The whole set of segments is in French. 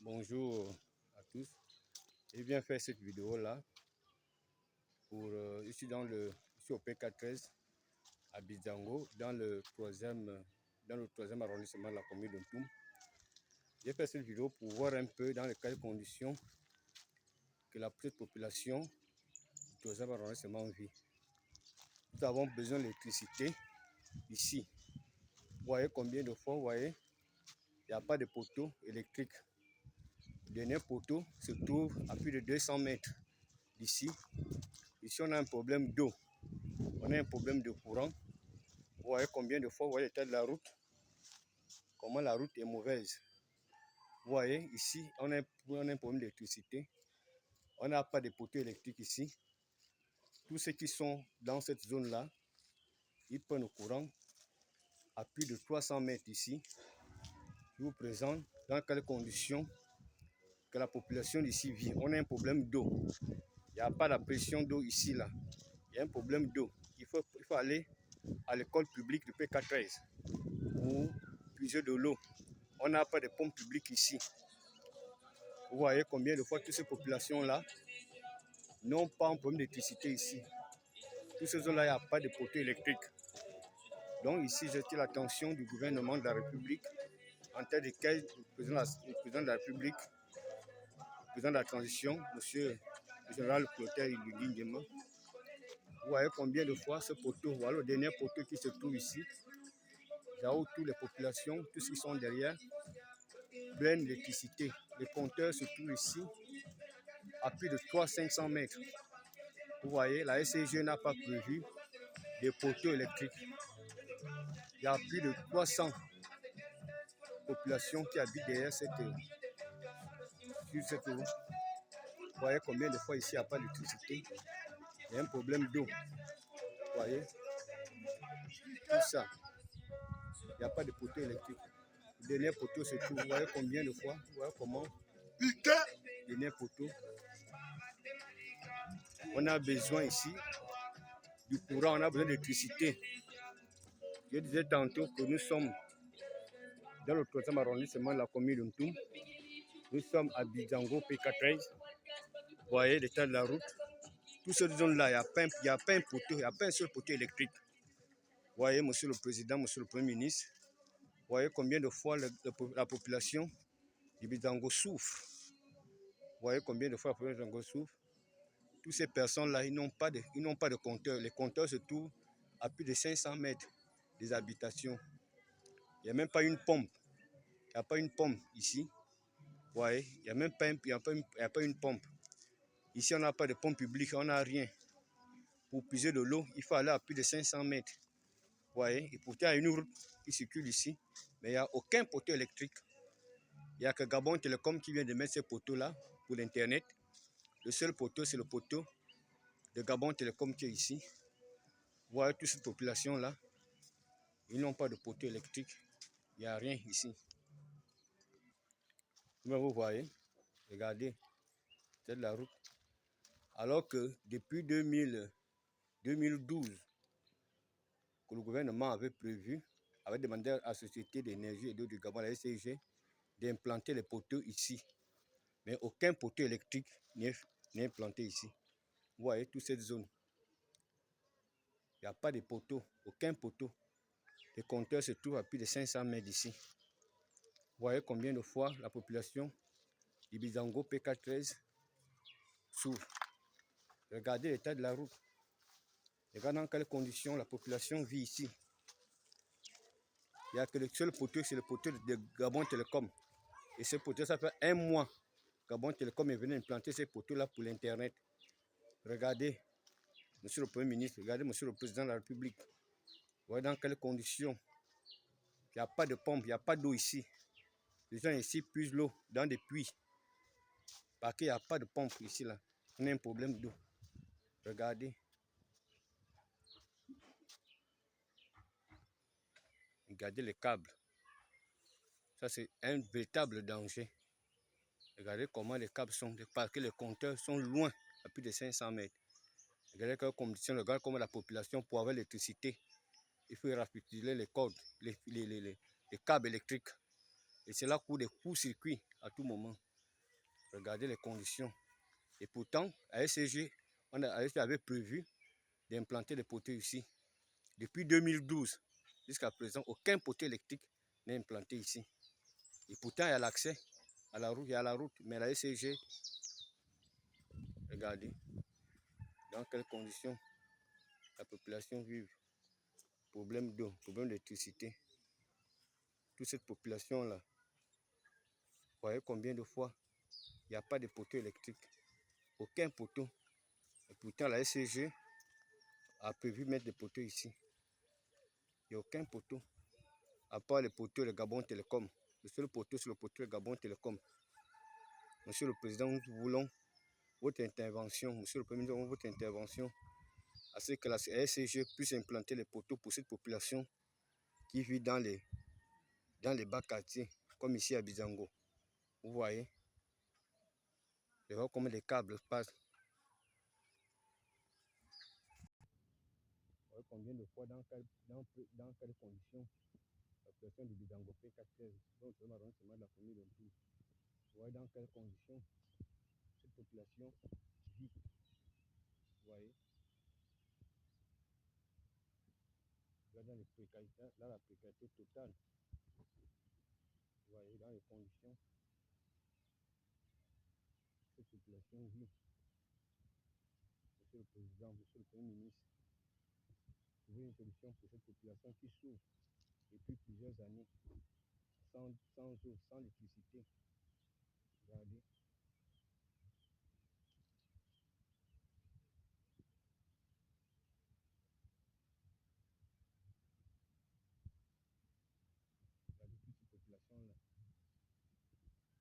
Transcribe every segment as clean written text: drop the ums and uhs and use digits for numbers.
Bonjour à tous. Je viens faire cette vidéo là pour ici au PK13 à Bizango dans le troisième arrondissement de la commune de Toum. J'ai fait cette vidéo pour voir un peu dans quelles conditions que la petite population du troisième arrondissement vit. Nous avons besoin d'électricité ici. Vous voyez combien de fois, vous voyez, il n'y a pas de poteau électrique. Le dernier poteau se trouve à plus de 200 mètres d'ici. Ici, on a un problème d'eau. On a un problème de courant. Vous voyez combien de fois, vous voyez l'état de la route. Comment la route est mauvaise. Vous voyez, ici, on a un problème d'électricité. On n'a pas de poteau électrique ici. Tous ceux qui sont dans cette zone-là, ils prennent le courant à plus de 300 mètres ici. Je vous présente dans quelles conditions que la population d'ici vit. On a un problème d'eau. Il n'y a pas la pression d'eau ici, là. Il y a un problème d'eau. Il faut aller à l'école publique de PK13 pour puiser de l'eau. On n'a pas de pompe publique ici. Vous voyez combien de fois toutes ces populations-là n'ont pas un problème d'électricité ici. Toutes ces zones-là, il n'y a pas de poteau électrique. Donc ici, j'attire l'attention du gouvernement de la République, en tête duquel le président de la République, le président de la transition, monsieur le général Clotaire Ilundiema. Vous voyez combien de fois ce poteau, voilà le dernier poteau qui se trouve ici, là où toutes les populations, tous ceux qui sont derrière, prennent l'électricité. Les compteurs se trouvent ici, à plus de 300-500 mètres. Vous voyez, la SCG n'a pas prévu des poteaux électriques. Il y a plus de 300 populations qui habitent derrière sur cette route. Vous voyez combien de fois ici il n'y a pas d'électricité. Il y a un problème d'eau. Vous voyez, tout ça. Il n'y a pas de poteau électrique. Le dernier poteau se trouve. Vous voyez combien de fois. Vous voyez comment. Le dernier poteau. On a besoin ici du courant, on a besoin d'électricité. Je disais tantôt que nous sommes dans le troisième arrondissement de la commune de Toum. Nous sommes à Bizango, PK13. Vous voyez l'état de la route. Toutes ces zones-là, il n'y a pas un poteau, il n'y a pas un seul poteau électrique. Vous voyez, monsieur le président, monsieur le premier ministre, vous voyez combien de fois la population de Bizango souffre. Vous voyez combien de fois la population de Bizango souffre. Toutes ces personnes-là, ils n'ont pas de compteur. Les compteurs se trouvent à plus de 500 mètres des habitations. Il n'y a même pas une pompe. Il n'y a pas une pompe ici. Vous voyez, il n'y a même pas, une pompe. Ici, on n'a pas de pompe publique, on n'a rien. Pour puiser de l'eau, il faut aller à plus de 500 mètres. Vous voyez, et pourtant, il y a une route qui circule ici, mais il n'y a aucun poteau électrique. Il n'y a que Gabon Télécom qui vient de mettre ces poteaux-là pour l'Internet. Le seul poteau, c'est le poteau de Gabon Télécom qui est ici. Vous voyez, toute cette population-là, ils n'ont pas de poteau électrique. Il n'y a rien ici. Mais vous voyez, regardez, c'est de la route. Alors que depuis 2012, que le gouvernement avait prévu, avait demandé à la Société d'énergie et d'eau du Gabon, la SCG, d'implanter les poteaux ici. Mais aucun poteau électrique n'est implanté ici. Vous voyez toute cette zone. Il n'y a pas de poteau, aucun poteau. Les compteurs se trouvent à plus de 500 mètres d'ici. Vous voyez combien de fois la population du Bizango PK13 souffre. Regardez l'état de la route. Regardez dans quelles conditions la population vit ici. Il n'y a que le seul poteau, c'est le poteau de Gabon Télécom. Et ce poteau, ça fait un mois. Gabon Télécom est venu implanter ces poteaux-là pour l'Internet. Regardez, monsieur le Premier ministre, regardez, monsieur le Président de la République. Vous voyez dans quelles conditions. Il n'y a pas de pompe, il n'y a pas d'eau ici. Les gens ici puisent l'eau dans des puits. Parce qu'il n'y a pas de pompe ici, là. On a un problème d'eau. Regardez. Regardez les câbles. Ça, c'est un véritable danger. Regardez comment les câbles sont. Parce que les compteurs sont loin, à plus de 500 mètres. Regardez quelles conditions, regardez comment la population, pour avoir l'électricité, il faut raffiner les cordes, les câbles électriques. Et cela court des courts-circuits à tout moment. Regardez les conditions. Et pourtant, ASCG, ASCG avait prévu d'implanter des poteaux ici. Depuis 2012 jusqu'à présent, aucun poteau électrique n'est implanté ici. Et pourtant, il y a l'accès à la route, il y a la route, mais la SCG, regardez dans quelles conditions la population vit. Problème d'eau, problème d'électricité. Toute cette population-là, vous voyez combien de fois il n'y a pas de poteau électrique. Aucun poteau. Et pourtant, la SCG a prévu mettre des poteaux ici. Il n'y a aucun poteau. À part les poteaux de Gabon Télécom. Le seul poteau, c'est le poteau de Gabon Télécom. Monsieur le Président, nous voulons votre intervention, Monsieur le Premier ministre, votre intervention, à ce que la SCG puisse implanter les poteaux pour cette population qui vit dans les bas quartiers, comme ici à Bizango. Vous voyez, je vois comment les câbles passent. Vous voyez combien de fois, dans quelles conditions, la population de Bizango P413, donc c'est l'arrondissement de la commune de Mpou. Vous voyez dans quelles conditions cette population vit. Vous voyez, là dans la précarité totale. Vous voyez, dans les conditions, cette population vit. Monsieur le Président, Monsieur le Premier ministre, trouver une solution pour cette population qui souffre depuis plusieurs années, sans eau, sans électricité. Regardez. Regardez toute cette population-là.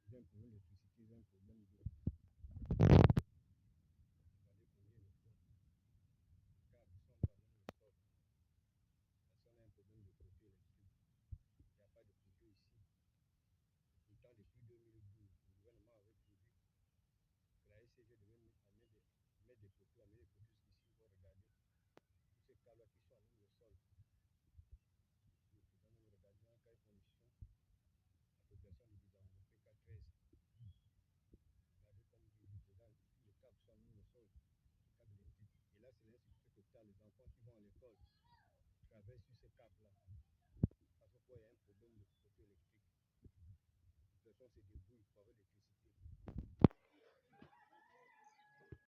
Ils ont un problème d'électricité, ils ont un problème d'eau. Regardez combien de fois. Les câbles sont là, même le sol. Personne n'a un problème de poteau électrique. Il n'y a pas de poteau ici. Et pourtant, depuis 2012, le gouvernement avait prévu que la SCG devait mettre des poteaux, amener des poteaux jusqu'ici. Vous regardez tous ces câbles-là qui sont à même le sol. Le président nous regarde dans quelles conditions la population de Bizango P413. Regardez comme dit le président, tous les câbles sont à même le sol, les câbles électriques. Et là, c'est l'insécurité totale. Les enfants qui vont à l'école traversent sur ces câbles-là. Parce qu'il y a un problème de poteau électrique. La population se débrouille pour avoir l'électricité.